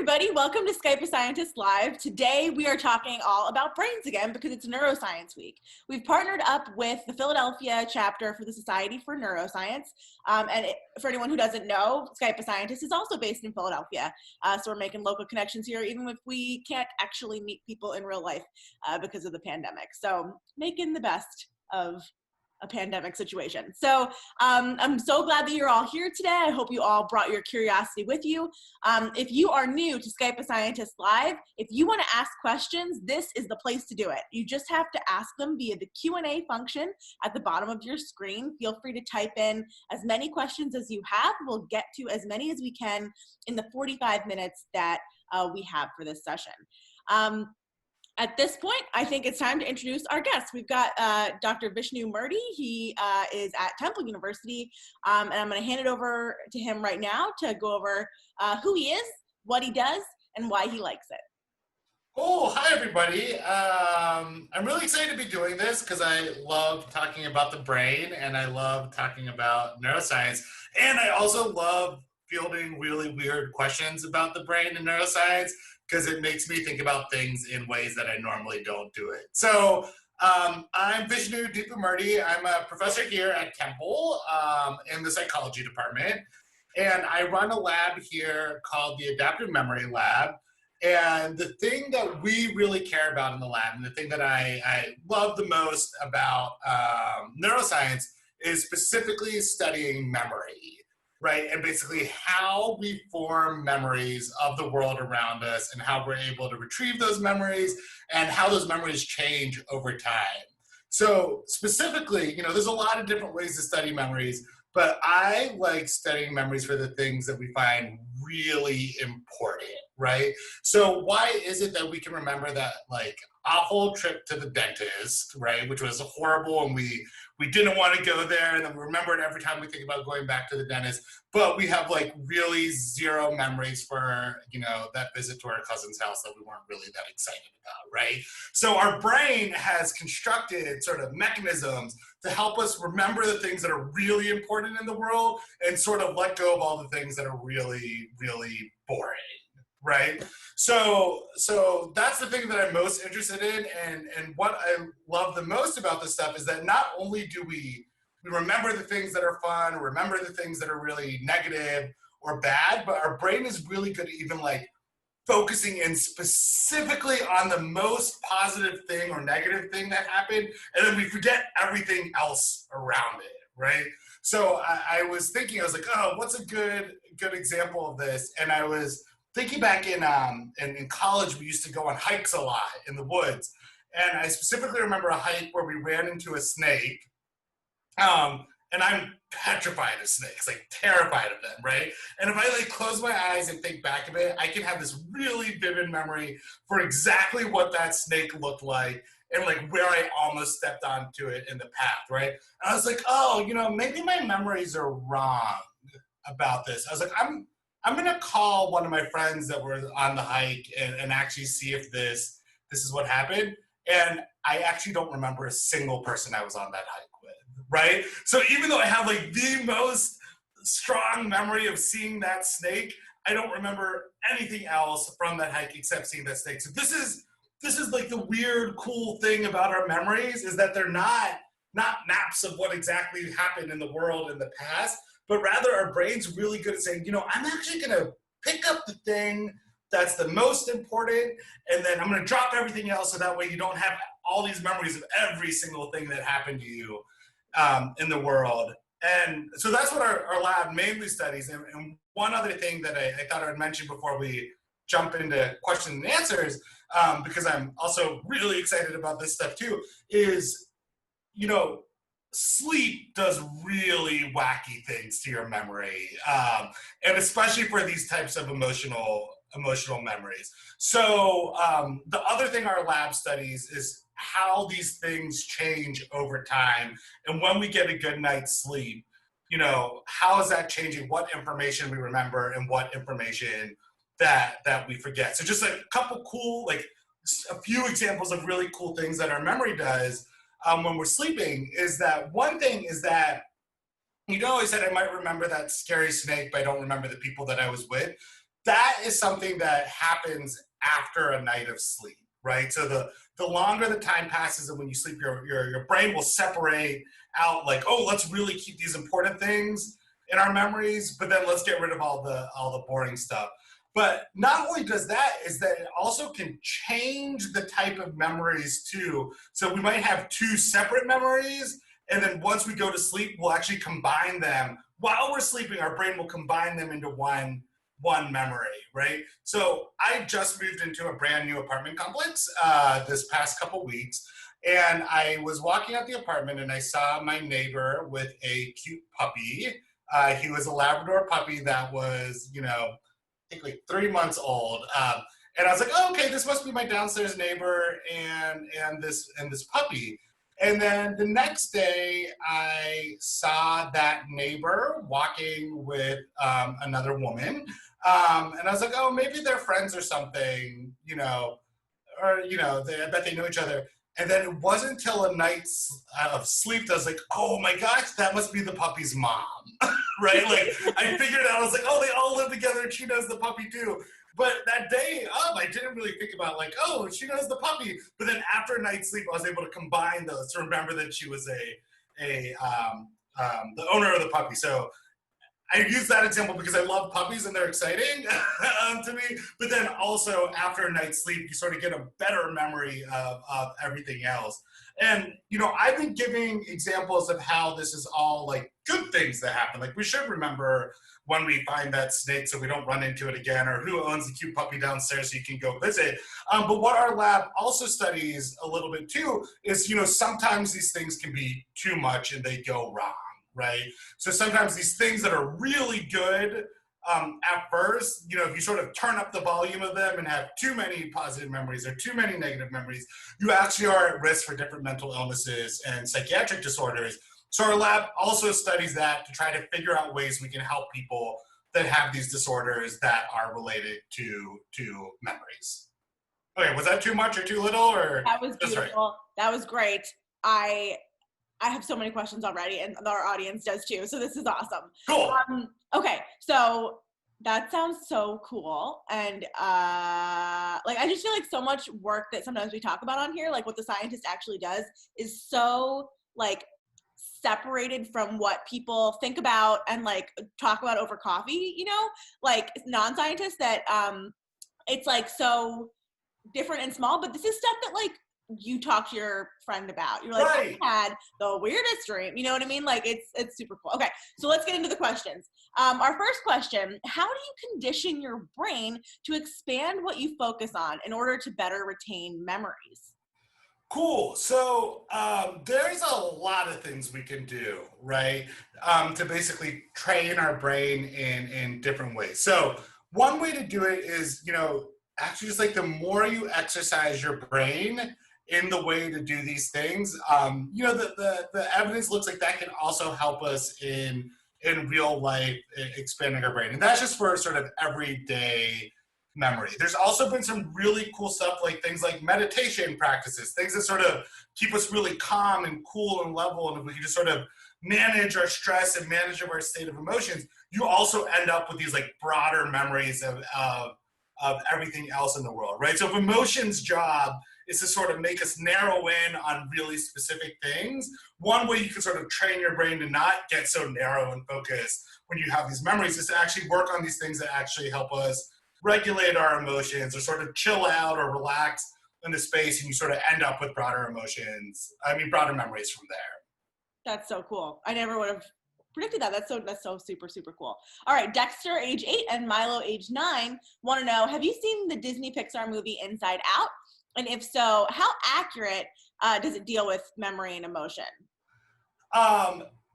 everybody. Welcome to Skype a Scientist Live. Today we are talking all about brains again because it's Neuroscience Week. We've partnered up with the Philadelphia chapter for the Society for Neuroscience. For anyone who doesn't know, Skype a Scientist is also based in Philadelphia. So we're making local connections here, even if we can't actually meet people in real life because of the pandemic. So making the best of a pandemic situation. So I'm so glad that you're all here today. I hope you all brought your curiosity with you. If you are new to Skype a Scientist Live, if you want to ask questions, this is the place to do it. You just have to ask them via the Q&A function at the bottom of your screen. Feel free to type in as many questions as you have. We'll get to as many as we can in the 45 minutes that we have for this session. At this point, I think it's time to introduce our guests. We've got Dr. Vishnu Murty. He is at Temple University, and I'm going to hand it over to him right now to go over who he is, what he does, and why he likes it. Oh, hi everybody. I'm really excited to be doing this because I love talking about the brain and I love talking about neuroscience. And I also love fielding really weird questions about the brain and neuroscience, because it makes me think about things in ways that I normally don't do it. So I'm Vishnu Deepu Murty. I'm a professor here at Temple in the psychology department. And I run a lab here called the Adaptive Memory Lab. And the thing that we really care about in the lab, and the thing that I love the most about neuroscience, is specifically studying memory. Right, and basically how we form memories of the world around us and how we're able to retrieve those memories and how those memories change over time. So specifically, there's a lot of different ways to study memories, but I like studying memories for the things that we find really important, right? So why is it that we can remember that awful trip to the dentist, right, which was horrible, and we didn't want to go there, and then we remember it every time we think about going back to the dentist, but we have really zero memories for that visit to our cousin's house that we weren't really that excited about, right? So our brain has constructed sort of mechanisms to help us remember the things that are really important in the world and sort of let go of all the things that are really, really boring. Right? So that's the thing that I'm most interested in, and what I love the most about this stuff is that not only do we remember the things that are fun, or remember the things that are really negative or bad, but our brain is really good at even focusing in specifically on the most positive thing or negative thing that happened, and then we forget everything else around it, right? So I was thinking, I was like, oh, what's a good example of this? And I was thinking back in college, we used to go on hikes a lot in the woods. And I specifically remember a hike where we ran into a snake. And I'm petrified of snakes, terrified of them, right? And if I close my eyes and think back of it, I can have this really vivid memory for exactly what that snake looked like and where I almost stepped onto it in the path, right? And I was like, oh, maybe my memories are wrong about this. I was like, I'm going to call one of my friends that were on the hike and actually see if this is what happened. And I actually don't remember a single person I was on that hike with, right? So even though I have the most strong memory of seeing that snake, I don't remember anything else from that hike except seeing that snake. So this is the weird, cool thing about our memories, is that they're not maps of what exactly happened in the world in the past, but rather our brain's really good at saying, I'm actually going to pick up the thing that's the most important, and then I'm going to drop everything else, so that way you don't have all these memories of every single thing that happened to you in the world. And so that's what our lab mainly studies. And one other thing that I thought I would mention before we jump into questions and answers, because I'm also really excited about this stuff too, is, sleep does really wacky things to your memory, and especially for these types of emotional memories. So the other thing our lab studies is how these things change over time, and when we get a good night's sleep, how is that changing what information we remember and what information that we forget. So just a couple cool, a few examples of really cool things that our memory does when we're sleeping is that one thing is that, I said I might remember that scary snake, but I don't remember the people that I was with. that is something that happens after a night of sleep, right? So the longer the time passes and when you sleep, your brain will separate out like, oh, let's really keep these important things in our memories, but then let's get rid of all the boring stuff. But not only does that, is that it also can change the type of memories too. So we might have two separate memories, and then once we go to sleep, we'll actually combine them. While we're sleeping, our brain will combine them into one memory, right? So I just moved into a brand new apartment complex this past couple weeks, and I was walking out the apartment and I saw my neighbor with a cute puppy. He was a Labrador puppy that was, I think like 3 months old. And I was like, oh, okay, this must be my downstairs neighbor and this puppy. And then the next day, I saw that neighbor walking with another woman. And I was like, oh, maybe they're friends or something, or, I bet they know each other. And then it wasn't until a night of sleep that I was like, oh my gosh, that must be the puppy's mom, right? Like I figured out, I was like, oh, they all live together and she knows the puppy too. But that day up, I didn't really think about like, oh, she knows the puppy. But then after a night's sleep, I was able to combine those to remember that she was the owner of the puppy. So I use that example because I love puppies and they're exciting to me. But then also after a night's sleep, you sort of get a better memory of everything else. And, I've been giving examples of how this is all like good things that happen. Like we should remember when we find that snake so we don't run into it again, or who owns the cute puppy downstairs so you can go visit. But what our lab also studies a little bit too is, sometimes these things can be too much and they go wrong. Right? So sometimes these things that are really good at first, if you sort of turn up the volume of them and have too many positive memories or too many negative memories, you actually are at risk for different mental illnesses and psychiatric disorders. So our lab also studies that to try to figure out ways we can help people that have these disorders that are related to memories. Okay, was that too much or too little? Or that was beautiful. Right? That was great. I have so many questions already, and our audience does too. So this is awesome. Cool. Okay, so that sounds so cool, and I just feel like so much work that sometimes we talk about on here, like what the scientist actually does, is so like separated from what people think about and like talk about over coffee. Like non-scientists that it's like so different and small, but this is stuff that like you talk to your friend about. You're like, right. I had the weirdest dream. You know what I mean? Like it's super cool. Okay, so let's get into the questions. Our first question, how do you condition your brain to expand what you focus on in order to better retain memories? Cool. So there's a lot of things we can do, right? To basically train our brain in different ways. So one way to do it is, actually just like the more you exercise your brain in the way to do these things, the evidence looks like that can also help us in real life expanding our brain. And that's just for sort of everyday memory. There's also been some really cool stuff like things like meditation practices, things that sort of keep us really calm and cool and level, and if we can just sort of manage our stress and manage our state of emotions, you also end up with these like broader memories of everything else in the world, right? So if emotion's job is to sort of make us narrow in on really specific things, one way you can sort of train your brain to not get so narrow and focused when you have these memories is to actually work on these things that actually help us regulate our emotions or sort of chill out or relax in the space, and you sort of end up with broader memories from there. That's so cool. I never would have predicted that. That's so super, super cool. All right, Dexter, age 8, and Milo, age 9, want to know, have you seen the Disney Pixar movie Inside Out? And if so, how accurate does it deal with memory and emotion?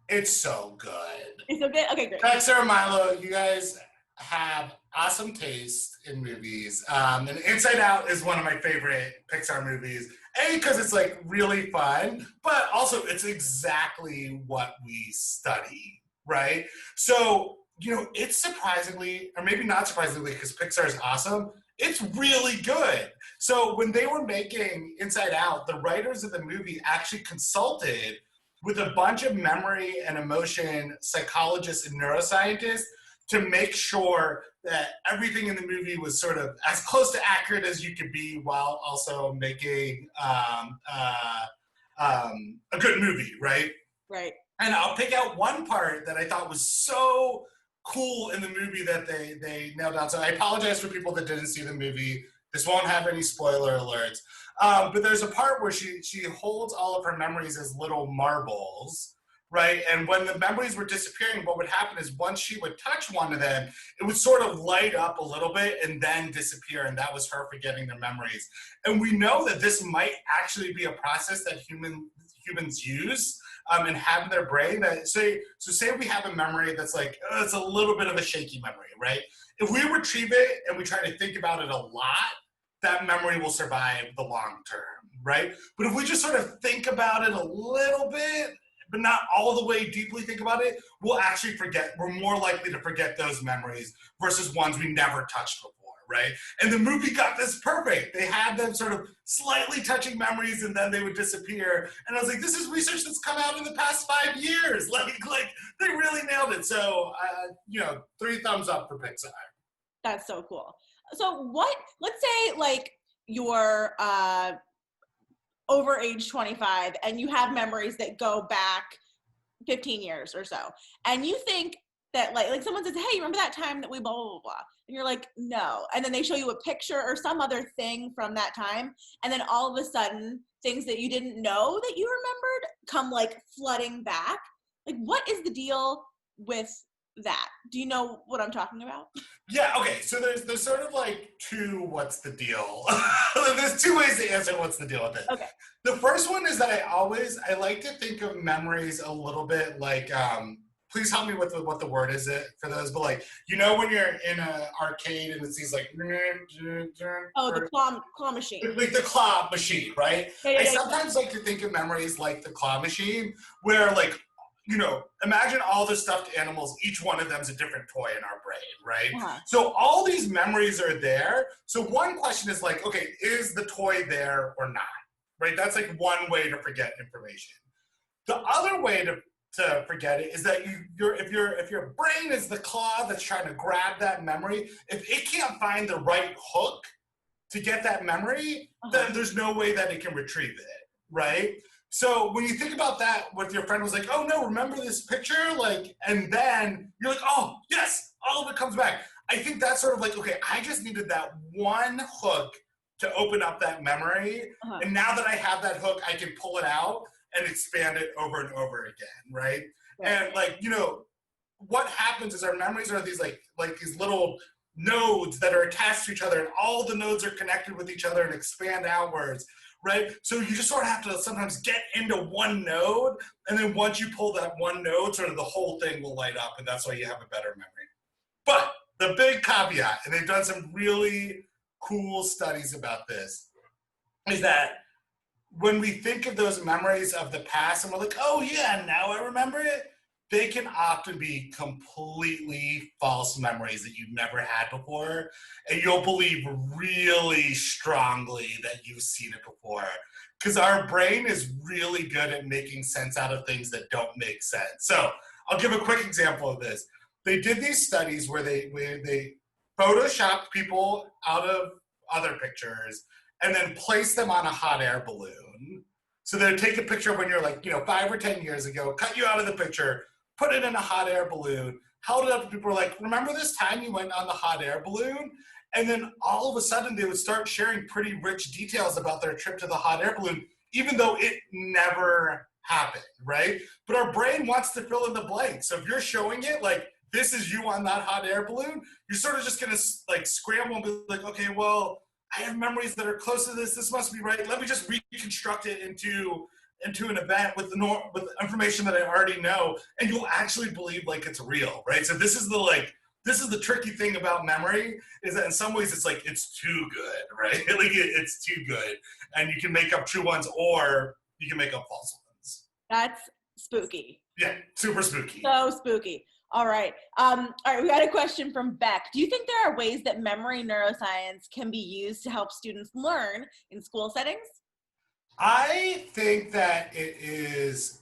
It's so good. It's so good? Okay, great. Dexter and Milo, you guys have awesome taste in movies. And Inside Out is one of my favorite Pixar movies. A, because it's like really fun, but also it's exactly what we study, right? So, it's surprisingly, or maybe not surprisingly, because Pixar is awesome, it's really good. So when they were making Inside Out, the writers of the movie actually consulted with a bunch of memory and emotion psychologists and neuroscientists to make sure that everything in the movie was sort of as close to accurate as you could be while also making a good movie, right? Right. And I'll pick out one part that I thought was so cool in the movie that they nailed down. So I apologize for people that didn't see the movie. This won't have any spoiler alerts. But there's a part where she holds all of her memories as little marbles, right? And when the memories were disappearing, what would happen is once she would touch one of them, it would sort of light up a little bit and then disappear. And that was her forgetting their memories. And we know that this might actually be a process that humans use and have in their brain. That say we have a memory that's like, it's a little bit of a shaky memory, right? If we retrieve it and we try to think about it a lot, that memory will survive the long term, right? But if we just sort of think about it a little bit, but not all the way deeply think about it, we'll actually forget. We're more likely to forget those memories versus ones we never touched before, right? And the movie got this perfect. They had them sort of slightly touching memories and then they would disappear. And I was like, this is research that's come out in the past 5 years. Like they really nailed it. So, 3 thumbs up for Pixar. That's so cool. So let's say like you're over age 25 and you have memories that go back 15 years or so. And you think that like someone says, hey, you remember that time that we blah, blah, blah. And you're like, no. And then they show you a picture or some other thing from that time. And then all of a sudden things that you didn't know that you remembered come like flooding back. Like what is the deal with that? Do you know what I'm talking about? Yeah, okay, so there's sort of like two what's the deal. There's 2 ways to answer what's the deal with it. Okay. The first one is that I like to think of memories a little bit like, please help me with what the word is it for those, but like, when you're in an arcade and it's these like, oh, the claw machine. Like the claw machine, right? Yeah, I sometimes like to think of memories like the claw machine, where like, imagine all the stuffed animals, each one of them is a different toy in our brain, right? Uh-huh. So all these memories are there. So one question is like, okay, is the toy there or not, right? That's like one way to forget information. The other way to forget it is that if your brain is the claw that's trying to grab that memory, if it can't find the right hook to get that memory, then there's no way that it can retrieve it, right? So when you think about that, what your friend was like, oh no, remember this picture? Like, and then you're like, oh yes, all of it comes back. I think that's sort of like, okay, I just needed that one hook to open up that memory. And now that I have that hook, I can pull it out and expand it over and over again, right? And like, what happens is our memories are these like these little nodes that are attached to each other, and all the nodes are connected with each other and expand outwards. Right? So you just sort of have to sometimes get into one node, and then once you pull that one node, sort of the whole thing will light up, and that's why you have a better memory. But the big caveat, and they've done some really cool studies about this, is that when we think of those memories of the past and we're like, oh yeah, now I remember it, they can often be completely false memories that you've never had before, and you'll believe really strongly that you've seen it before. Because our brain is really good at making sense out of things that don't make sense. So I'll give a quick example of this. They did these studies where they photoshopped people out of other pictures and then placed them on a hot air balloon. So they'd take a picture of when you're like, 5 or 10 years ago, cut you out of the picture, put it in a hot air balloon, held it up to people, were like, remember this time you went on the hot air balloon? And then all of a sudden they would start sharing pretty rich details about their trip to the hot air balloon, even though it never happened, right? But our brain wants to fill in the blanks. So if you're showing it, like, this is you on that hot air balloon, you're sort of just gonna like scramble and be like, okay, well, I have memories that are close to this. This must be right. Let me just reconstruct it into an event with with information that I already know, and you'll actually believe like it's real, right? So this is the tricky thing about memory, is that in some ways it's like it's too good, right? Like it's too good, and you can make up true ones or you can make up false ones. That's spooky. Yeah, super spooky. So spooky. All right. All right. We got a question from Beck. Do you think there are ways that memory neuroscience can be used to help students learn in school settings? I think that it is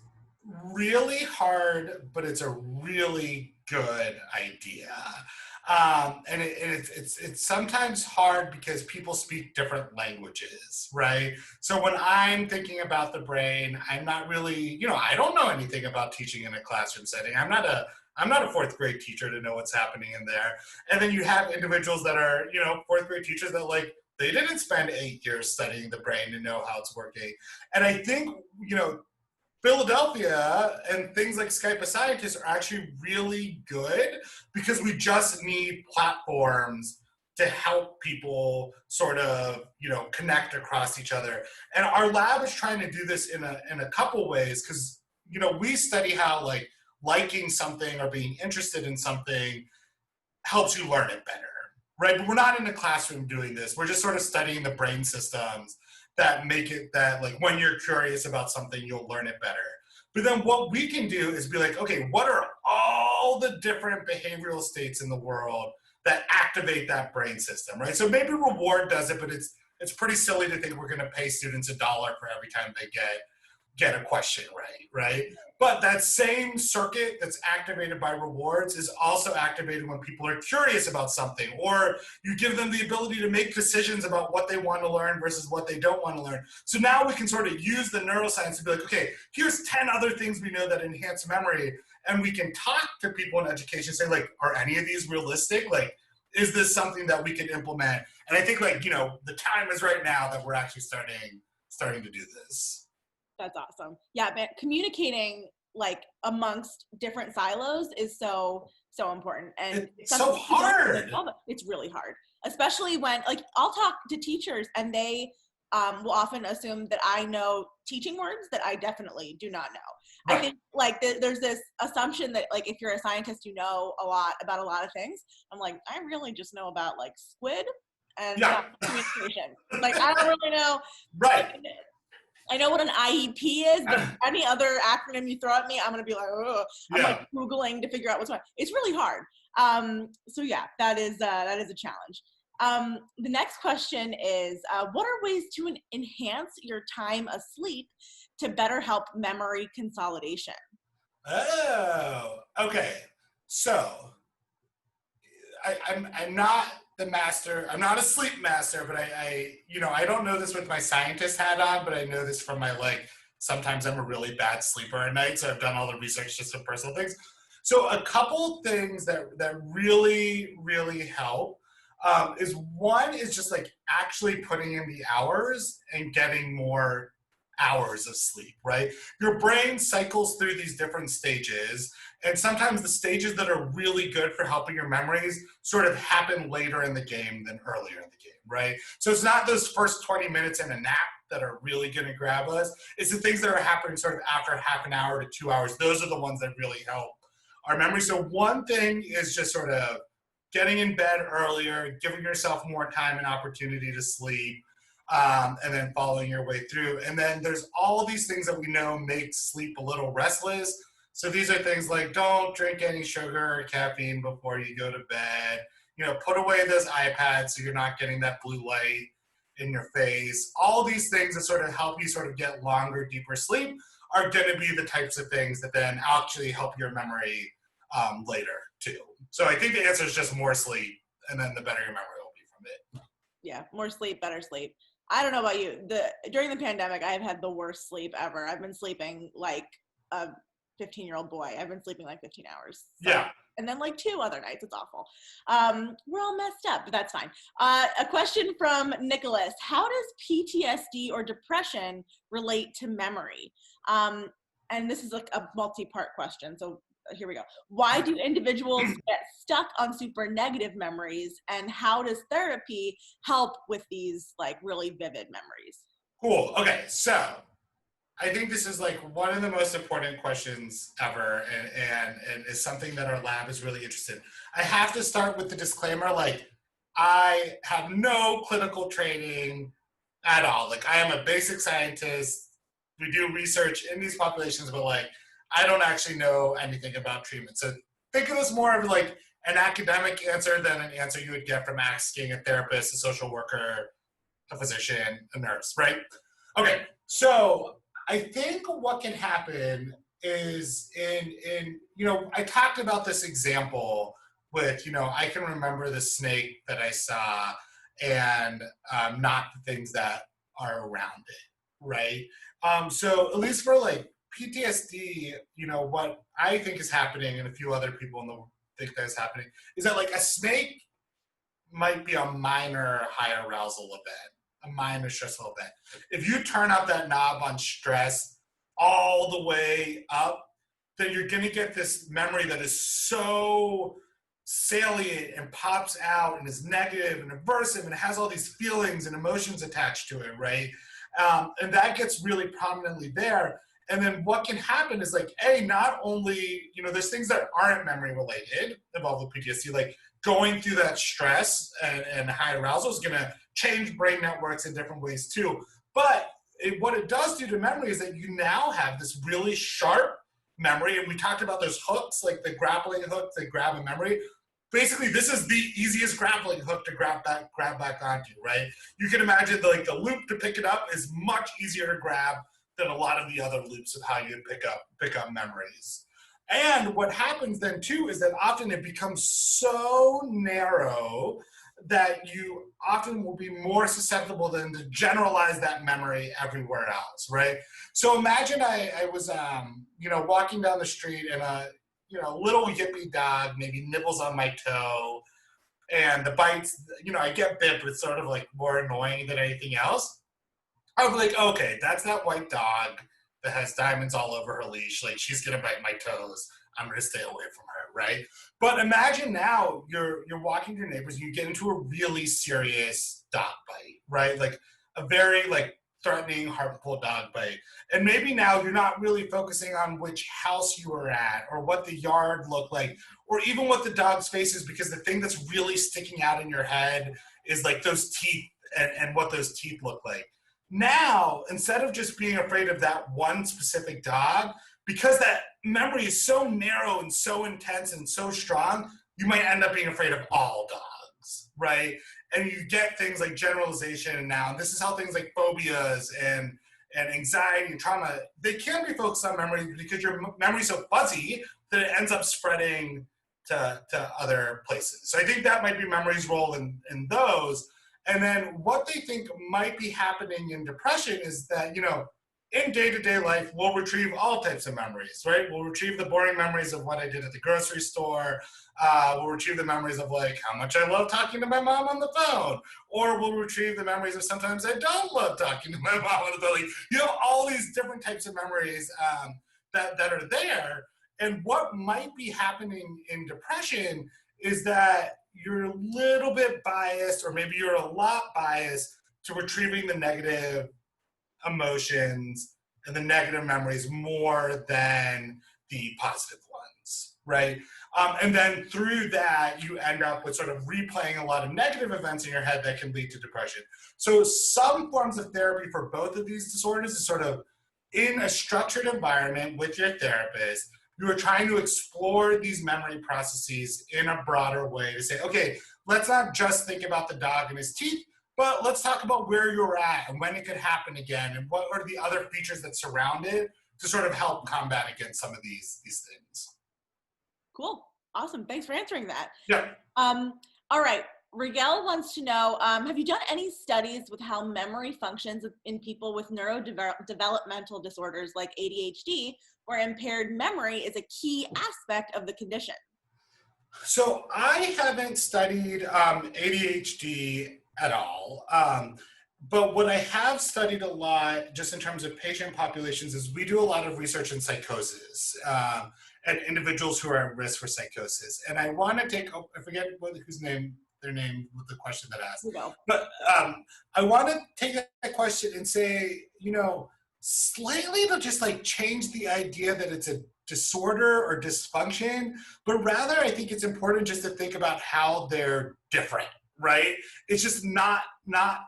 really hard, but it's a really good idea. It's sometimes hard because people speak different languages, right? So when I'm thinking about the brain, I'm not really, I don't know anything about teaching in a classroom setting. I'm not a fourth grade teacher to know what's happening in there. And then you have individuals that are, fourth grade teachers that they didn't spend 8 years studying the brain to know how it's working. And I think, Philadelphia and things like Skype a Scientist are actually really good because we just need platforms to help people sort of, connect across each other. And our lab is trying to do this in a couple ways because, we study how liking something or being interested in something helps you learn it better, right? But we're not in the classroom doing this. We're just sort of studying the brain systems that make it that when you're curious about something, you'll learn it better. But then what we can do is be okay, what are all the different behavioral states in the world that activate that brain system, right? So maybe reward does it, but it's pretty silly to think we're going to pay students $1 for every time they get a question right? But that same circuit that's activated by rewards is also activated when people are curious about something, or you give them the ability to make decisions about what they want to learn versus what they don't want to learn. So now we can sort of use the neuroscience to be okay, here's 10 other things we know that enhance memory, and we can talk to people in education, say are any of these realistic? Is this something that we can implement? And I think the time is right now that we're actually starting to do this. That's awesome. Yeah, man, communicating amongst different silos is so important. And it's so hard. It's really hard, especially when I'll talk to teachers and they will often assume that I know teaching words that I definitely do not know. Right. I think there's this assumption that if you're a scientist, you know a lot about a lot of things. I'm I really just know about squid and communication. I don't really know. Right. I know what an IEP is, but any other acronym you throw at me, I'm going to be ugh. I'm Googling to figure out what's going on. It's really hard. So yeah, that is a challenge. The next question is, what are ways to enhance your time asleep to better help memory consolidation? Oh, okay. So I'm not the master. I'm not a sleep master, but I don't know this with my scientist hat on, but I know this from my sometimes I'm a really bad sleeper at night, so I've done all the research just for personal things. So a couple things that really, really help is one is just actually putting in the hours and getting more hours of sleep, right? Your brain cycles through these different stages, and sometimes the stages that are really good for helping your memories sort of happen later in the game than earlier in the game, right? So it's not those first 20 minutes in a nap that are really going to grab us. It's the things that are happening sort of after half an hour to 2 hours. Those are the ones that really help our memory. So one thing is just sort of getting in bed earlier, giving yourself more time and opportunity to sleep, and then following your way through. And then there's all these things that we know make sleep a little restless. So these are things like don't drink any sugar or caffeine before you go to bed. Put away this iPad so you're not getting that blue light in your face. All these things that sort of help you sort of get longer, deeper sleep are going to be the types of things that then actually help your memory later too. So I think the answer is just more sleep, and then the better your memory will be from it. Yeah, more sleep, better sleep. I don't know about you. During the pandemic, I've had the worst sleep ever. I've been sleeping like a 15-year-old boy. I've been sleeping 15 hours. So, yeah. And then 2 other nights. It's awful. We're all messed up, but that's fine. A question from Nicholas. How does PTSD or depression relate to memory? And this is a multi-part question. So here we go. Why do individuals get stuck on super negative memories, and how does therapy help with these really vivid memories? Cool. Okay. So I think this is one of the most important questions ever, and is something that our lab is really interested in. I have to start with the disclaimer, I have no clinical training at all. I am a basic scientist. We do research in these populations, but I don't actually know anything about treatment. So think of this more of an academic answer than an answer you would get from asking a therapist, a social worker, a physician, a nurse, right? Okay, so I think what can happen is I talked about this example with, I can remember the snake that I saw and not the things that are around it, right? So at least for like PTSD, what I think is happening, and a few other people in the think that's happening, is that like a snake might be a minor high arousal event, a minor stressful event. If you turn up that knob on stress all the way up, then you're going to get this memory that is so salient and pops out and is negative and aversive and has all these feelings and emotions attached to it, right? And that gets really prominently there. And then what can happen is like, not only, there's things that aren't memory related involved with PTSD, like going through that stress and high arousal is going to change brain networks in different ways too. But what it does do to memory is that you now have this really sharp memory. And we talked about those hooks, like the grappling hook that grab a memory. Basically, this is the easiest grappling hook to grab back onto, right? You can imagine the loop to pick it up is much easier to grab than a lot of the other loops of how you pick up memories. And what happens then too is that often it becomes so narrow that you often will be more susceptible than to generalize that memory everywhere else, right? So imagine I was, walking down the street and a little yippy dog maybe nibbles on my toe, and the bites, I get bit, but it's sort of like more annoying than anything else. I'll be like, okay, that's that white dog that has diamonds all over her leash. Like, she's gonna bite my toes. I'm gonna stay away from her, right? But imagine now you're walking to your neighbors and you get into a really serious dog bite, right? Like a very threatening, harmful dog bite. And maybe now you're not really focusing on which house you were at or what the yard looked like or even what the dog's face is, because the thing that's really sticking out in your head is like those teeth and what those teeth look like. Now, instead of just being afraid of that one specific dog, because that memory is so narrow and so intense and so strong, you might end up being afraid of all dogs, right? And you get things like generalization now. And this is how things like phobias and anxiety and trauma, they can be focused on memory because your memory is so fuzzy that it ends up spreading to other places. So I think that might be memory's role in those. And then what they think might be happening in depression is that, in day-to-day life, we'll retrieve all types of memories, right? We'll retrieve the boring memories of what I did at the grocery store. We'll retrieve the memories of how much I love talking to my mom on the phone. Or we'll retrieve the memories of sometimes I don't love talking to my mom on the phone. All these different types of memories that are there. And what might be happening in depression is that you're a little bit biased, or maybe you're a lot biased to retrieving the negative emotions and the negative memories more than the positive ones, right? And then through that, you end up with sort of replaying a lot of negative events in your head that can lead to depression. So some forms of therapy for both of these disorders is sort of in a structured environment with your therapist. You are trying to explore these memory processes in a broader way to say, okay, let's not just think about the dog and his teeth, but let's talk about where you're at and when it could happen again and what are the other features that surround it to sort of help combat against some of these things. Cool. Awesome. Thanks for answering that. Yeah. All right. Rigel wants to know, have you done any studies with how memory functions in people with neurodevelopmental disorders like ADHD, where impaired memory is a key aspect of the condition? So I haven't studied ADHD at all. But what I have studied a lot, just in terms of patient populations, is we do a lot of research in psychosis and individuals who are at risk for psychosis. And I want to take, I forget their name with the question that asked. But I want to take that question and say, slightly to just change the idea that it's a disorder or dysfunction, but rather I think it's important just to think about how they're different, right? It's just not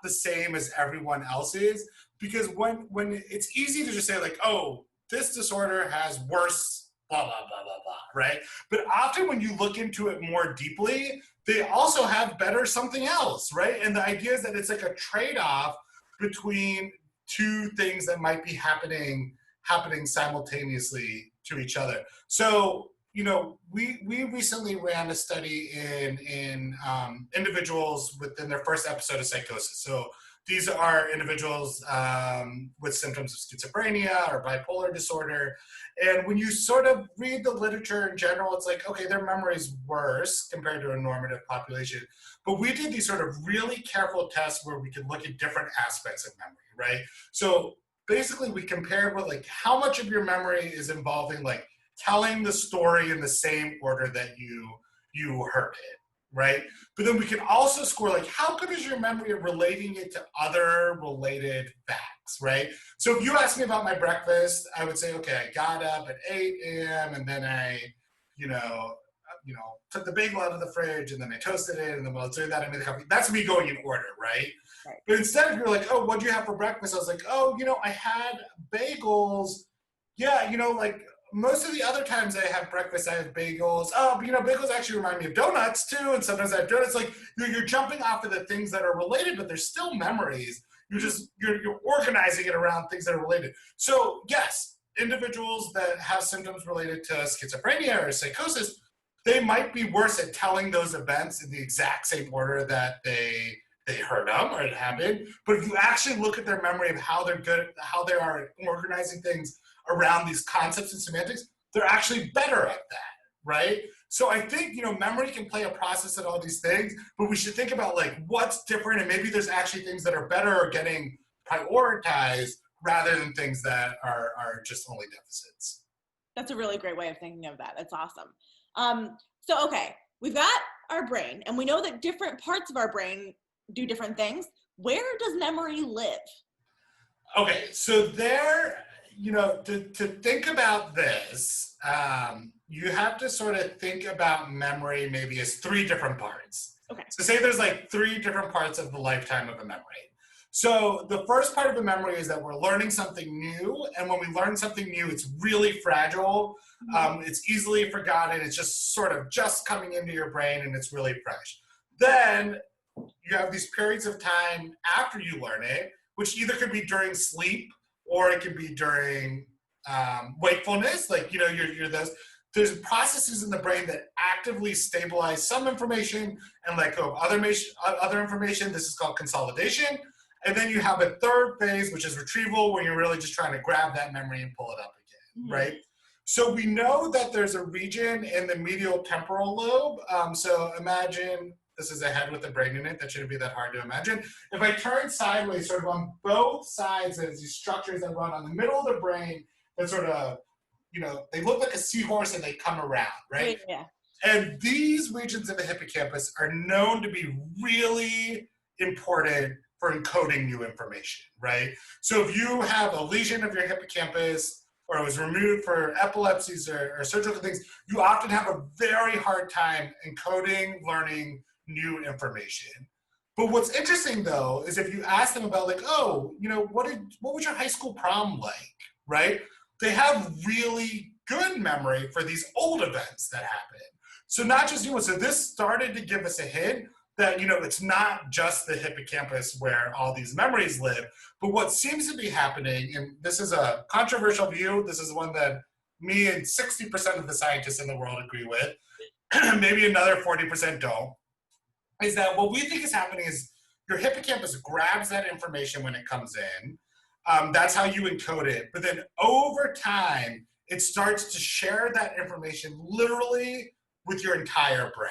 the same as everyone else's, because when it's easy to just say oh, this disorder has worse blah, blah, blah, blah, blah, right? But often when you look into it more deeply, they also have better something else, right? And the idea is that it's like a trade-off between two things that might be happening simultaneously to each other. So, we recently ran a study in individuals within their first episode of psychosis. So these are individuals with symptoms of schizophrenia or bipolar disorder. And when you sort of read the literature in general, it's like, okay, their memory is worse compared to a normative population. But we did these sort of really careful tests where we could look at different aspects of memory, right? So basically we compared with like how much of your memory is involving like telling the story in the same order that you heard it, right? But then we can also score like how good is your memory at relating it to other related facts, right? So if you ask me about my breakfast, I would say, okay, I got up at 8 a.m. and then I, took the bagel out of the fridge and then I toasted it and then while I was doing that I made the coffee. That's me going in order, right? But instead of you're like, oh, what'd you have for breakfast? I was like, oh, I had bagels. Yeah, like most of the other times I have breakfast, I have bagels. Oh, but bagels actually remind me of donuts too. And sometimes I have donuts. Like you're jumping off of the things that are related, but they're still memories. You're organizing it around things that are related. So yes, individuals that have symptoms related to schizophrenia or psychosis, they might be worse at telling those events in the exact same order that they heard them or it happened. But if you actually look at their memory of how they're good, how they are organizing things around these concepts and semantics, they're actually better at that, right? So I think, memory can play a process in all these things, but we should think about like what's different and maybe there's actually things that are better or getting prioritized rather than things that are just only deficits. That's a really great way of thinking of that. That's awesome. So, okay, we've got our brain and we know that different parts of our brain do different things. Where does memory live? Okay, so there, to think about this, you have to sort of think about memory maybe as 3 different parts. Okay. So say there's like 3 different parts of the lifetime of a memory. So the first part of a memory is that we're learning something new, and when we learn something new, it's really fragile. It's easily forgotten. It's just sort of just coming into your brain, and it's really fresh. Then you have these periods of time after you learn it, which either could be during sleep or it could be during wakefulness. Like, there's processes in the brain that actively stabilize some information and let go of other information. This is called consolidation. And then you have a third phase, which is retrieval, where you're really just trying to grab that memory and pull it up again, right? So we know that there's a region in the medial temporal lobe. So imagine this is a head with a brain in it. That shouldn't be that hard to imagine. If I turn sideways, sort of on both sides, there's these structures that run on the middle of the brain that sort of, they look like a seahorse and they come around, right? Yeah. And these regions of the hippocampus are known to be really important for encoding new information, right? So if you have a lesion of your hippocampus or it was removed for epilepsies or surgical things, you often have a very hard time encoding, learning new information. But what's interesting though, is if you ask them about like, oh, what was your high school prom like, right? They have really good memory for these old events that happen. So not just so this started to give us a hint that, it's not just the hippocampus where all these memories live, but what seems to be happening, and this is a controversial view, this is one that me and 60% of the scientists in the world agree with, maybe another 40% don't, is that what we think is happening is your hippocampus grabs that information when it comes in. That's how you encode it. But then over time, it starts to share that information literally with your entire brain,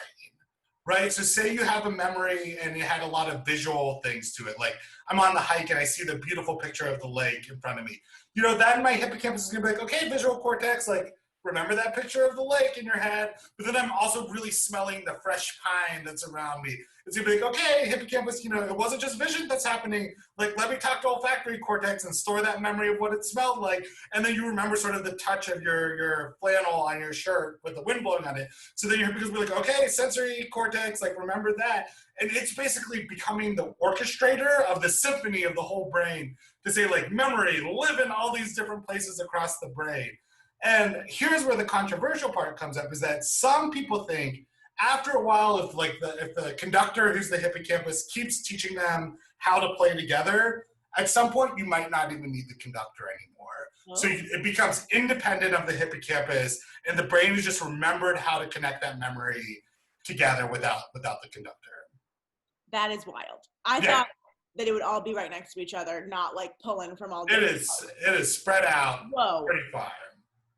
right? So say you have a memory and it had a lot of visual things to it. Like I'm on the hike and I see the beautiful picture of the lake in front of me. Then my hippocampus is gonna be like, okay, visual cortex, like remember that picture of the lake in your head, but then I'm also really smelling the fresh pine that's around me. It's gonna be like, okay, hippocampus, it wasn't just vision that's happening. Like, let me talk to olfactory cortex and store that memory of what it smelled like. And then you remember sort of the touch of your flannel on your shirt with the wind blowing on it. So then your hippocampus will be like, okay, sensory cortex, like remember that. And it's basically becoming the orchestrator of the symphony of the whole brain to say like memory, live in all these different places across the brain. And here's where the controversial part comes up, is that some people think after a while, if the conductor who's the hippocampus keeps teaching them how to play together, at some point you might not even need the conductor anymore. So it becomes independent of the hippocampus, and the brain has just remembered how to connect that memory together without the conductor. That is wild. I thought that it would all be right next to each other, not like pulling from all different parts. It is spread out. Whoa. Pretty far.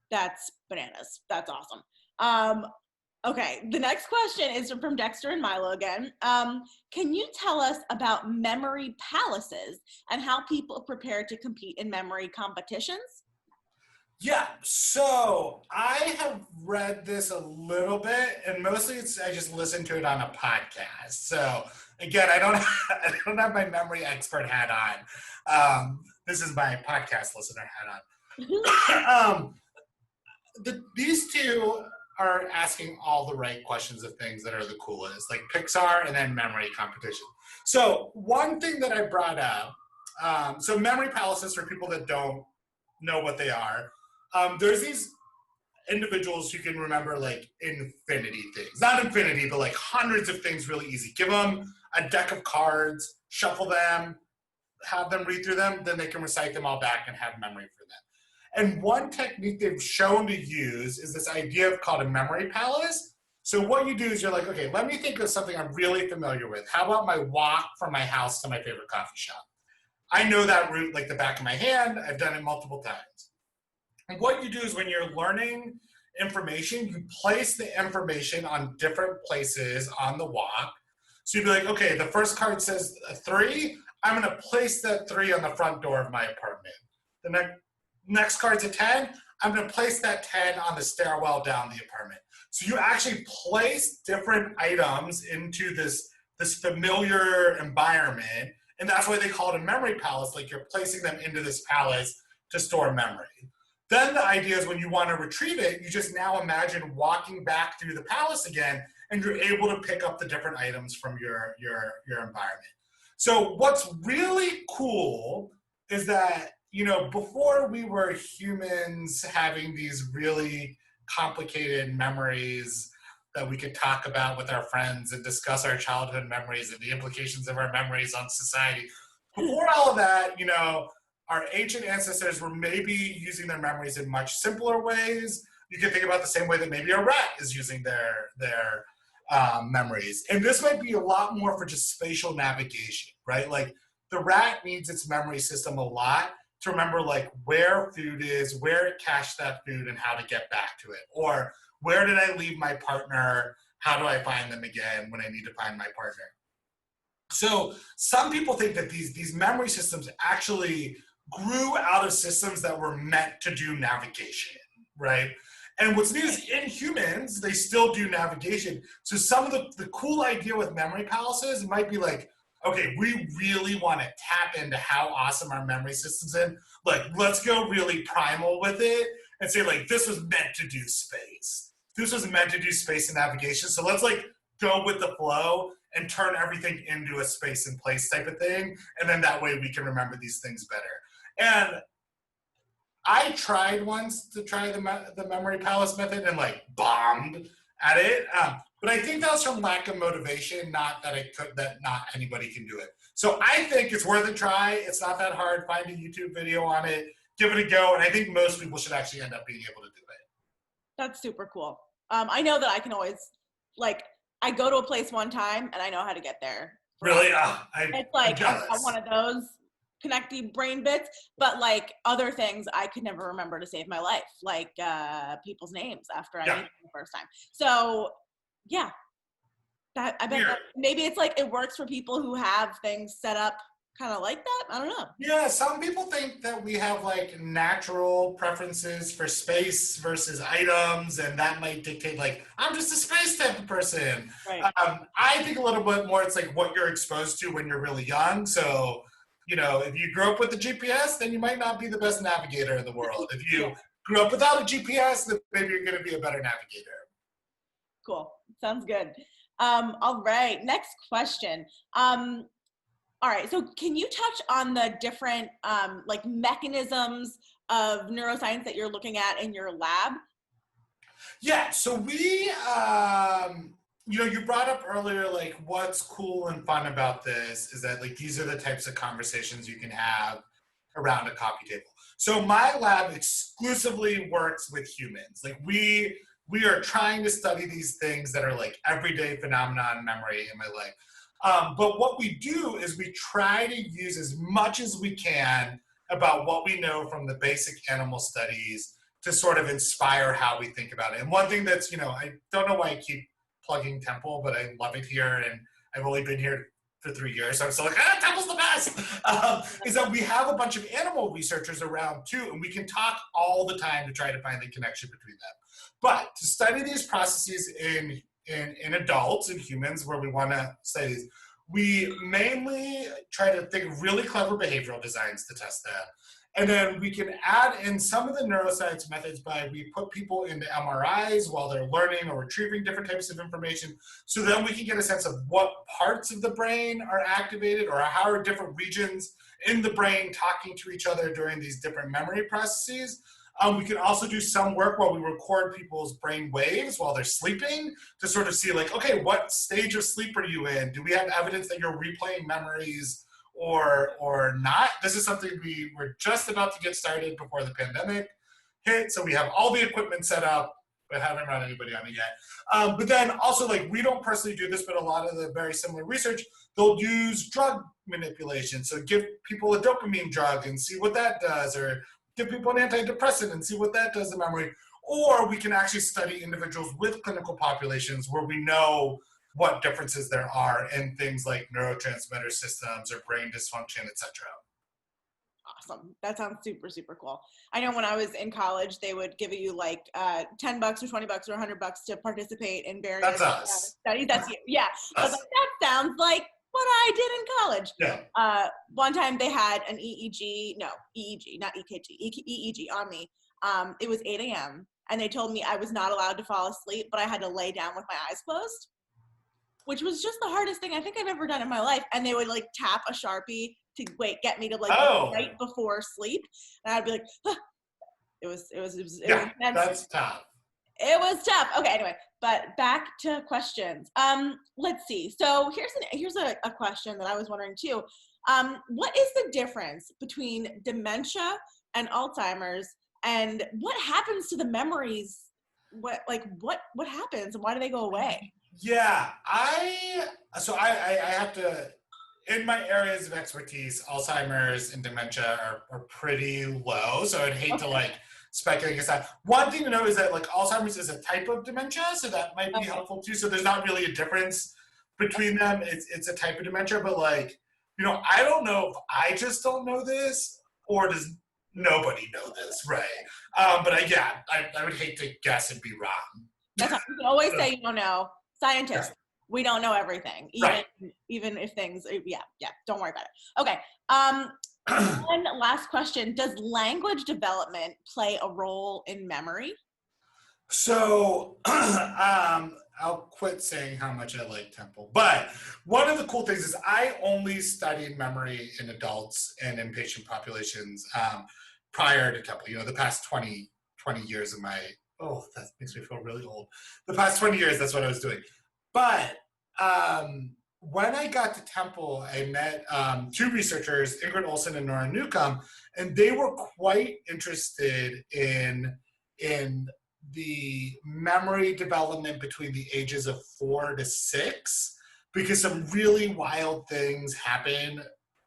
That's bananas. That's awesome. Okay, the next question is from Dexter and Milo again. Can you tell us about memory palaces and how people prepare to compete in memory competitions? Yeah, so I have read this a little bit, and mostly I just listened to it on a podcast. So again, I don't have my memory expert hat on. This is my podcast listener hat on. These two are asking all the right questions of things that are the coolest, like Pixar and then memory competition. So one thing that I brought up, so memory palaces, for people that don't know what they are, there's these individuals who can remember like infinity things. Not infinity, but like hundreds of things really easy. Give them a deck of cards, shuffle them, have them read through them, then they can recite them all back and have memory for them. And one technique they've shown to use is this idea called a memory palace. So what you do is you're like, okay, let me think of something I'm really familiar with. How about my walk from my house to my favorite coffee shop? I know that route like the back of my hand. I've done it multiple times. And what you do is when you're learning information, you place the information on different places on the walk. So you'd be like, okay, the first card says 3. I'm going to place that 3 on the front door of my apartment. The next card's a 10. I'm going to place that 10 on the stairwell down the apartment. So you actually place different items into this familiar environment, and that's why they call it a memory palace. Like you're placing them into this palace to store memory. Then the idea is when you want to retrieve it, you just now imagine walking back through the palace again, and you're able to pick up the different items from your environment. So what's really cool is that, you know, before we were humans having these really complicated memories that we could talk about with our friends and discuss our childhood memories and the implications of our memories on society. Before all of that, you know, our ancient ancestors were maybe using their memories in much simpler ways. You can think about the same way that maybe a rat is using their memories. And this might be a lot more for just spatial navigation, right? Like the rat needs its memory system a lot to remember like where food is, where it cached that food, and how to get back to it. Or where did I leave my partner? How do I find them again when I need to find my partner? So some people think that these memory systems actually grew out of systems that were meant to do navigation, right? And what's neat is in humans, they still do navigation. So some of the cool idea with memory palaces might be like, okay, we really want to tap into how awesome our memory system's in. Like, let's go really primal with it and say like, this was meant to do space. This was meant to do space and navigation. So let's like go with the flow and turn everything into a space and place type of thing. And then that way we can remember these things better. And I tried once to try the memory palace method and like bombed at it. But I think that was from lack of motivation, not that not anybody can do it. So I think it's worth a try. It's not that hard. Find a YouTube video on it, give it a go. And I think most people should actually end up being able to do it. That's super cool. I know that I can always, like, I go to a place one time and I know how to get there. Really? It's like I got one of those connecty brain bits, but like other things I could never remember to save my life, like people's names after I meet them the first time. So yeah, that I bet that maybe it's like it works for people who have things set up kind of like that. I don't know. Yeah, some people think that we have like natural preferences for space versus items, and that might dictate like, I'm just a space type of person. Right. I think a little bit more it's like what you're exposed to when you're really young. So, you know, if you grew up with a GPS, then you might not be the best navigator in the world. If you grew up without a GPS, then maybe you're going to be a better navigator. Cool. Sounds good. All right. Next question. All right, so can you touch on the different like mechanisms of neuroscience that you're looking at in your lab? Yeah, so we, you know, you brought up earlier, like what's cool and fun about this is that like these are the types of conversations you can have around a coffee table. So my lab exclusively works with humans. Like we are trying to study these things that are like everyday phenomenon in memory in my life. But what we do is we try to use as much as we can about what we know from the basic animal studies to sort of inspire how we think about it. And one thing that's, I don't know why I keep plugging Temple, but I love it here. And I've only been here for 3 years. So I'm still like, Temple's the best. Is that we have a bunch of animal researchers around too, and we can talk all the time to try to find the connection between them. But to study these processes in adults and humans where we want to study these, we mainly try to think of really clever behavioral designs to test that. And then we can add in some of the neuroscience methods by we put people into MRIs while they're learning or retrieving different types of information. So then we can get a sense of what parts of the brain are activated or how are different regions in the brain talking to each other during these different memory processes. We can also do some work while we record people's brain waves while they're sleeping to sort of see like, okay, what stage of sleep are you in? Do we have evidence that you're replaying memories or not? This is something we were just about to get started before the pandemic hit. So we have all the equipment set up, but haven't run anybody on it yet. But then also like, we don't personally do this, but a lot of the very similar research, they'll use drug manipulation. So give people a dopamine drug and see what that does, or give people an antidepressant and see what that does to memory. Or we can actually study individuals with clinical populations where we know what differences there are in things like neurotransmitter systems or brain dysfunction, et cetera. Awesome. That sounds super, super cool. I know when I was in college, they would give you like $10 or $20 or $100 to participate in various studies. That's you. Yeah. I was like, that sounds like what I did in college. Yeah. One time they had an EEG, not EKG, EEG on me. It was 8 a.m. and they told me I was not allowed to fall asleep, but I had to lay down with my eyes closed, which was just the hardest thing I think I've ever done in my life. And they would like tap a Sharpie to get me to like right before sleep. And I'd be like, huh. It was that's tough. It was tough. Okay, anyway, but back to questions. Let's see. So here's a question that I was wondering too. What is the difference between dementia and Alzheimer's, and what happens to the memories? What happens and why do they go away? Yeah, I have to, in my areas of expertise, Alzheimer's and dementia are pretty low. So I'd hate to like speculate against that. One thing to know is that like Alzheimer's is a type of dementia, so that might be helpful too. So there's not really a difference between them. It's a type of dementia, but like, I don't know if I just don't know this or does nobody know this, right? But I would hate to guess and be wrong. That's you can always say you don't know. Scientists, we don't know everything, even if things, don't worry about it. Okay. One last question. Does language development play a role in memory? So I'll quit saying how much I like Temple. But one of the cool things is I only studied memory in adults and in patient populations prior to Temple. The past 20 years of my, that makes me feel really old. The past 20 years, that's what I was doing. But when I got to Temple, I met two researchers, Ingrid Olsen and Nora Newcomb, and they were quite interested in the memory development between the ages of 4 to 6, because some really wild things happen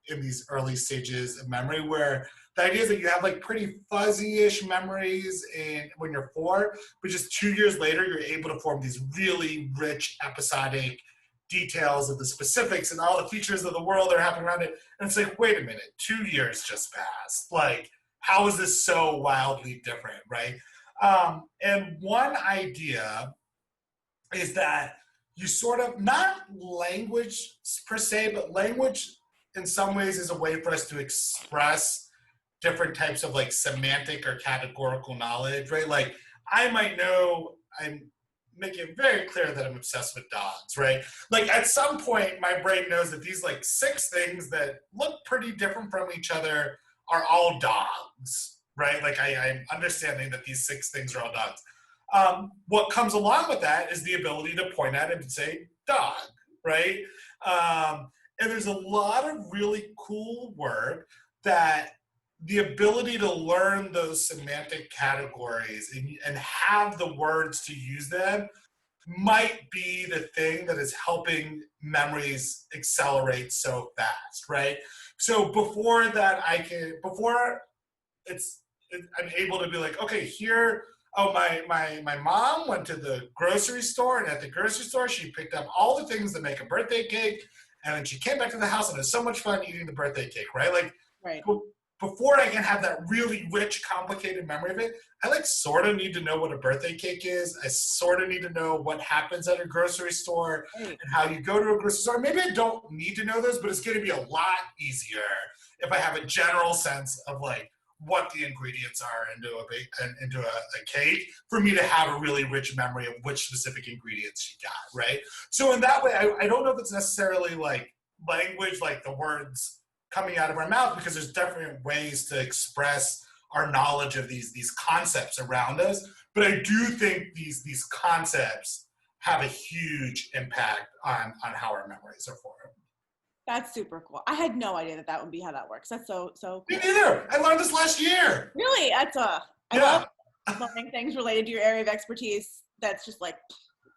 in these early stages of memory, where the idea is that you have like pretty fuzzy-ish memories when you're 4, but just 2 years later, you're able to form these really rich episodic details of the specifics and all the features of the world that are happening around it. And it's like, wait a minute, 2 years just passed. Like, how is this so wildly different, right? And one idea is that you sort of, not language per se, but language in some ways is a way for us to express different types of like semantic or categorical knowledge, right? Like I might know, I'm making it very clear that I'm obsessed with dogs, right? Like at some point my brain knows that these like 6 things that look pretty different from each other are all dogs, right? Like I'm understanding that these 6 things are all dogs. What comes along with that is the ability to point at it and say dog, right? And there's a lot of really cool work that the ability to learn those semantic categories and have the words to use them might be the thing that is helping memories accelerate so fast, right? So before that, I'm able to be like, okay, here, oh, my mom went to the grocery store, and at the grocery store, she picked up all the things that make a birthday cake, and then she came back to the house, and it was so much fun eating the birthday cake, right? Like, Right. Before I can have that really rich, complicated memory of it, I like sort of need to know what a birthday cake is. I sort of need to know what happens at a grocery store and how you go to a grocery store. Maybe I don't need to know those, but it's going to be a lot easier if I have a general sense of like what the ingredients are into a cake for me to have a really rich memory of which specific ingredients you got, right? So in that way, I don't know if it's necessarily like language, like the words coming out of our mouth, because there's different ways to express our knowledge of these concepts around us. But I do think these concepts have a huge impact on how our memories are formed. That's super cool. I had no idea that would be how that works. That's so cool. Me neither. I learned this last year. Really? I love learning things related to your area of expertise. That's just like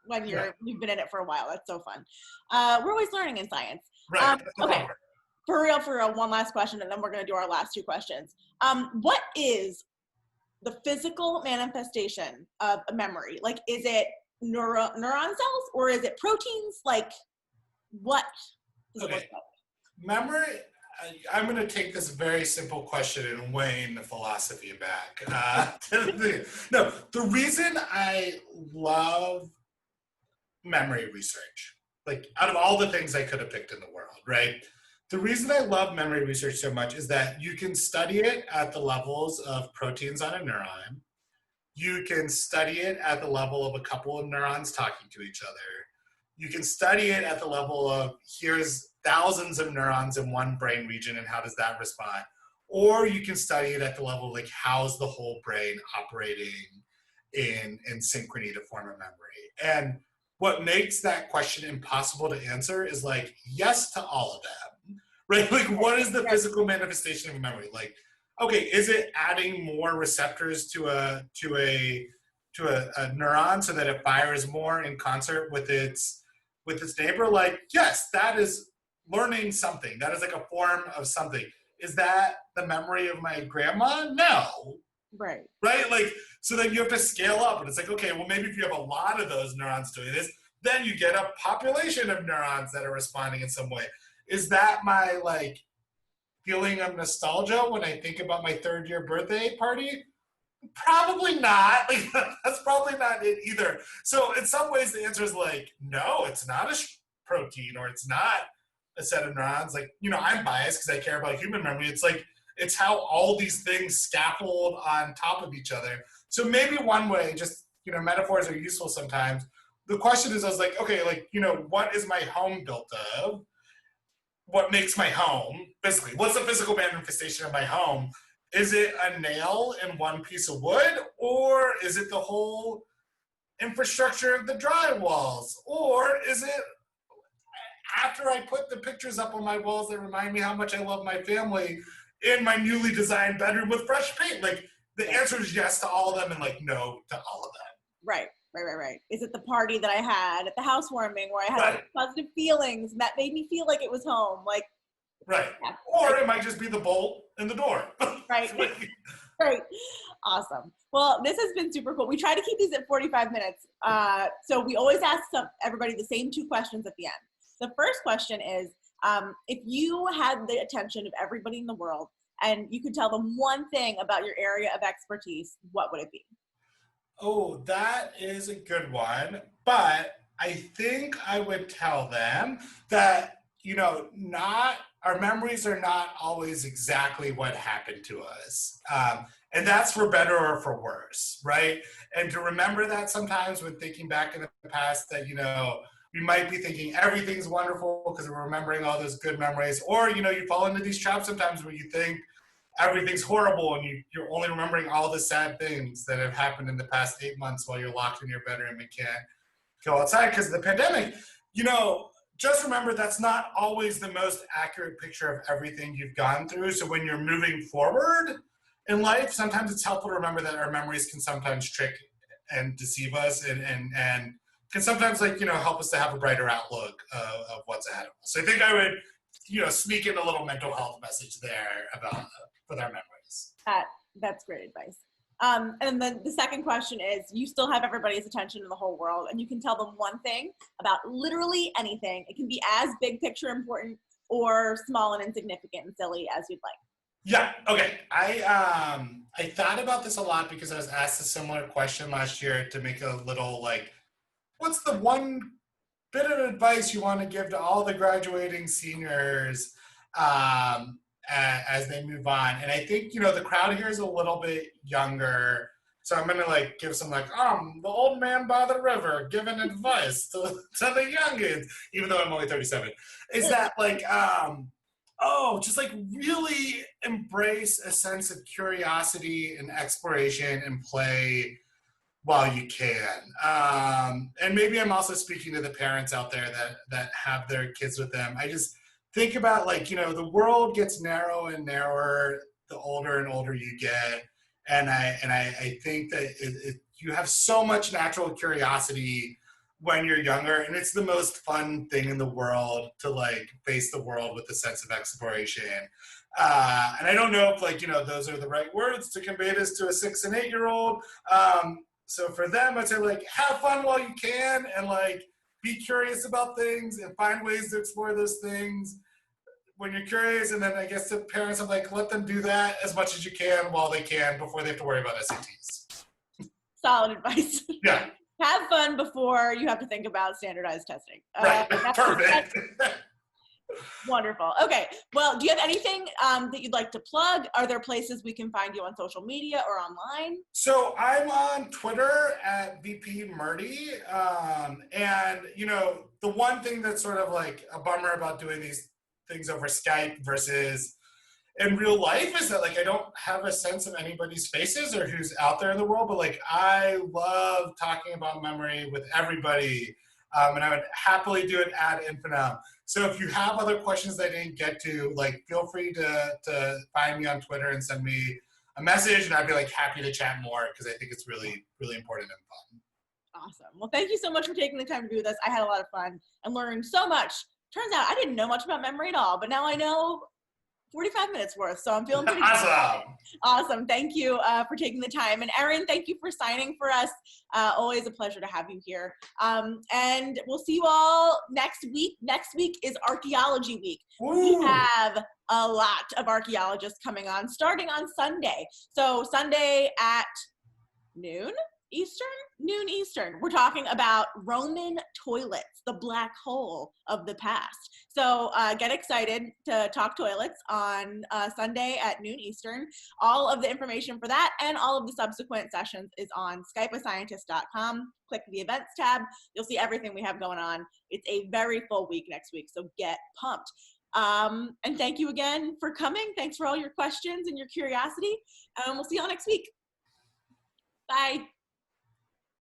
when you've been in it for a while. That's so fun. We're always learning in science. Right. Okay. For real, one last question, and then we're going to do our last two questions. What is the physical manifestation of a memory? Like, is it neuron cells, or is it proteins? Like, what does it look like? Memory, I'm going to take this very simple question and wane the philosophy back. No, the reason I love memory research, like out of all the things I could have picked in the world, right? The reason I love memory research so much is that you can study it at the levels of proteins on a neuron. You can study it at the level of a couple of neurons talking to each other. You can study it at the level of here's thousands of neurons in one brain region and how does that respond? Or you can study it at the level of like how's the whole brain operating in synchrony to form a memory. And what makes that question impossible to answer is like yes to all of them, right? Like what is the physical manifestation of a memory? Like, okay, is it adding more receptors to a neuron so that it fires more in concert with its neighbor? Like, yes, that is learning something. That is like a form of something. Is that the memory of my grandma? No. Right. Like, so then you have to scale up, and it's like, okay, well, maybe if you have a lot of those neurons doing this, then you get a population of neurons that are responding in some way. Is that my like feeling of nostalgia when I think about my third year birthday party? Probably not. Like, that's probably not it either. So in some ways, the answer is like, no, it's not a protein, or it's not a set of neurons. Like, you know, I'm biased because I care about human memory. It's like, it's how all these things scaffold on top of each other. So maybe one way, just, you know, metaphors are useful sometimes. The question is, I was like, okay, like, you know, what is my home built of? What makes my home? Basically, what's the physical manifestation of my home? Is it a nail in one piece of wood? Or is it the whole infrastructure of the drywalls? Or is it after I put the pictures up on my walls that remind me how much I love my family in my newly designed bedroom with fresh paint? Like, the answer is yes to all of them and like no to all of them. Right. Is it the party that I had at the housewarming where I had like positive feelings and that made me feel like it was home? Like, right. Yeah. Or it might just be the bolt in the door. Right. Right. Awesome. Well, this has been super cool. We try to keep these at 45 minutes. So we always ask everybody the same two questions at the end. The first question is, if you had the attention of everybody in the world and you could tell them one thing about your area of expertise, what would it be? Oh, that is a good one. But I think I would tell them that, you know, our memories are not always exactly what happened to us. And that's for better or for worse, right? And to remember that sometimes when thinking back in the past that, you know, we might be thinking everything's wonderful because we're remembering all those good memories. Or, you know, you fall into these traps sometimes where you think everything's horrible and you're only remembering all the sad things that have happened in the past 8 months while you're locked in your bedroom and can't go outside because of the pandemic. You know, just remember that's not always the most accurate picture of everything you've gone through. So when you're moving forward in life, sometimes it's helpful to remember that our memories can sometimes trick and deceive us and can sometimes help us to have a brighter outlook of what's ahead of us. So I think I would, sneak in a little mental health message there about with our memories. That's great advice. And then the second question is, you still have everybody's attention in the whole world, and you can tell them one thing about literally anything. It can be as big picture important or small and insignificant and silly as you'd like. Yeah, okay. I thought about this a lot because I was asked a similar question last year to make a little what's the one bit of advice you want to give to all the graduating seniors as they move on? And I think, the crowd here is a little bit younger. So I'm going to give some the old man by the river giving advice to the youngins, even though I'm only 37. Is that just really embrace a sense of curiosity and exploration and play while you can. And maybe I'm also speaking to the parents out there that have their kids with them. I just think about the world gets narrow and narrower the older and older you get. And I think that you have so much natural curiosity when you're younger, and it's the most fun thing in the world to face the world with a sense of exploration. And I don't know if those are the right words to convey this to a 6 and 8 year old. So for them, I'd say have fun while you can, and be curious about things and find ways to explore those things when you're curious. And then I guess to parents, I'm let them do that as much as you can while they can before they have to worry about SATs. Solid advice. Yeah. Have fun before you have to think about standardized testing. Right. Perfect. Wonderful. Okay. Well, do you have anything that you'd like to plug? Are there places we can find you on social media or online? So I'm on Twitter at VP Murty. And, the one thing that's sort of a bummer about doing these things over Skype versus in real life is that I don't have a sense of anybody's faces or who's out there in the world, but I love talking about memory with everybody, and I would happily do it ad infinitum. So if you have other questions that I didn't get to, feel free to find me on Twitter and send me a message, and I'd be happy to chat more because I think it's really, really important and fun. Awesome. Well, thank you so much for taking the time to be with us. I had a lot of fun and learning so much. Turns out I didn't know much about memory at all, but now I know 45 minutes worth, so I'm feeling pretty Awesome. good. Awesome. Thank you for taking the time. And Erin, thank you for signing for us. Always a pleasure to have you here. And we'll see you all next week. Next week is Archaeology Week. Ooh. We have a lot of archaeologists coming on, starting on Sunday. So Sunday at noon Eastern, we're talking about Roman toilets, the black hole of the past. So get excited to talk toilets on Sunday at noon Eastern. All of the information for that and all of the subsequent sessions is on skypeascientist.com. Click the events tab. You'll see everything we have going on. It's a very full week next week, so get pumped. And thank you again for coming. Thanks for all your questions and your curiosity. We'll see you all next week. Bye.